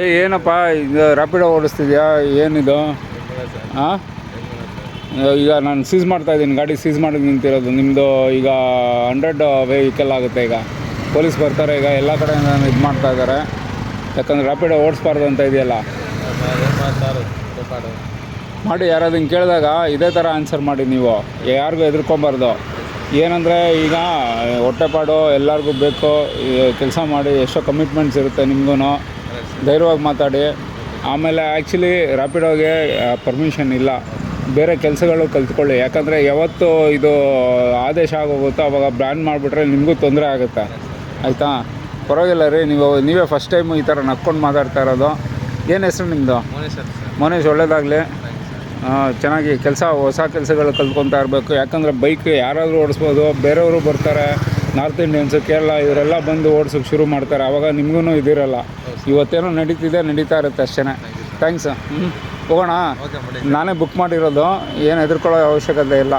ಏನಪ್ಪ ಇದು ರ್ಯಾಪಿಡೋ ಓಡಿಸ್ತಿದ್ಯಾ ಏನಿದು? ಹಾಂ, ಈಗ ನಾನು ಸೀಸ್ ಮಾಡ್ತಾಯಿದ್ದೀನಿ, ಗಾಡಿ ಸೀಸ್ ಮಾಡಿ ನಿಂತಿರೋದು ನಿಮ್ಮದು. ಈಗ 100 ವೆಹಿಕಲ್ ಆಗುತ್ತೆ. ಈಗ ಪೊಲೀಸ್ ಬರ್ತಾರೆ, ಈಗ ಎಲ್ಲ ಕಡೆ ಇದು ಮಾಡ್ತಾಯಿದ್ದಾರೆ. ಯಾಕಂದರೆ ರ್ಯಾಪಿಡೋ ಓಡಿಸ್ಬಾರ್ದು ಅಂತ ಇದೆಯಲ್ಲ. ಮಾಡಿ ಯಾರಾದ್ರು ಹಿಂಗೆ ಕೇಳಿದಾಗ ಇದೇ ಥರ ಆನ್ಸರ್ ಮಾಡಿ, ನೀವು ಯಾರಿಗೂ ಹೆದರ್ಕೊಬಾರ್ದು. ಏನಂದರೆ ಈಗ ಹೊಟ್ಟೆಪಾಡು ಎಲ್ಲರಿಗೂ ಬೇಕು, ಕೆಲಸ ಮಾಡಿ, ಎಷ್ಟೋ ಕಮಿಟ್ಮೆಂಟ್ಸ್ ಇರುತ್ತೆ ನಿಮಗೂ. ಧೈರ್ಯವಾಗಿ ಮಾತಾಡಿ. ಆಮೇಲೆ ಆ್ಯಕ್ಚುಲಿ ರ್ಯಾಪಿಡೋಗೆ ಪರ್ಮಿಷನ್ ಇಲ್ಲ, ಬೇರೆ ಕೆಲಸಗಳು ಕಲ್ತ್ಕೊಳ್ಳಿ. ಯಾಕಂದರೆ ಯಾವತ್ತು ಇದು ಆದೇಶ ಆಗೋಗುತ್ತೋ ಅವಾಗ ಬ್ಯಾನ್ ಮಾಡಿಬಿಟ್ರೆ ನಿಮಗೂ ತೊಂದರೆ ಆಗುತ್ತೆ, ಆಯಿತಾ? ಪರವಾಗಿಲ್ಲ ರೀ, ನೀವೇ ಫಸ್ಟ್ ಟೈಮು ಈ ಥರ ನಕ್ಕೊಂಡು ಮಾತಾಡ್ತಾ ಇರೋದು. ಏನು ಹೆಸರು ನಿಮ್ಮದು? ಮೋನೇಶ್. ಒಳ್ಳೇದಾಗಲಿ. ಚೆನ್ನಾಗಿ ಹೊಸ ಕೆಲಸಗಳು ಕಲ್ತ್ಕೊತಾ ಇರಬೇಕು. ಯಾಕಂದರೆ ಬೈಕ್ ಯಾರಾದರೂ ಓಡಿಸ್ಬೋದು, ಬೇರೆಯವರು ಬರ್ತಾರೆ, ನಾರ್ತ್ ಇಂಡಿಯನ್ಸು, ಕೇರಳ ಇವರೆಲ್ಲ ಬಂದು ಓಡಿಸೋಕ್ಕೆ ಶುರು ಮಾಡ್ತಾರೆ. ಆವಾಗ ನಿಮಗೂ ಇದಿರಲ್ಲ. ಇವತ್ತೇನೋ ನಡೀತಾ ಇರುತ್ತೆ ಅಷ್ಟೇ. ಥ್ಯಾಂಕ್ಸ್. ಹೋಗೋಣ. ನಾನೇ ಬುಕ್ ಮಾಡಿರೋದು, ಏನು ಹೆದರ್ಕೊಳ್ಳೋ ಅವಶ್ಯಕತೆ ಇಲ್ಲ.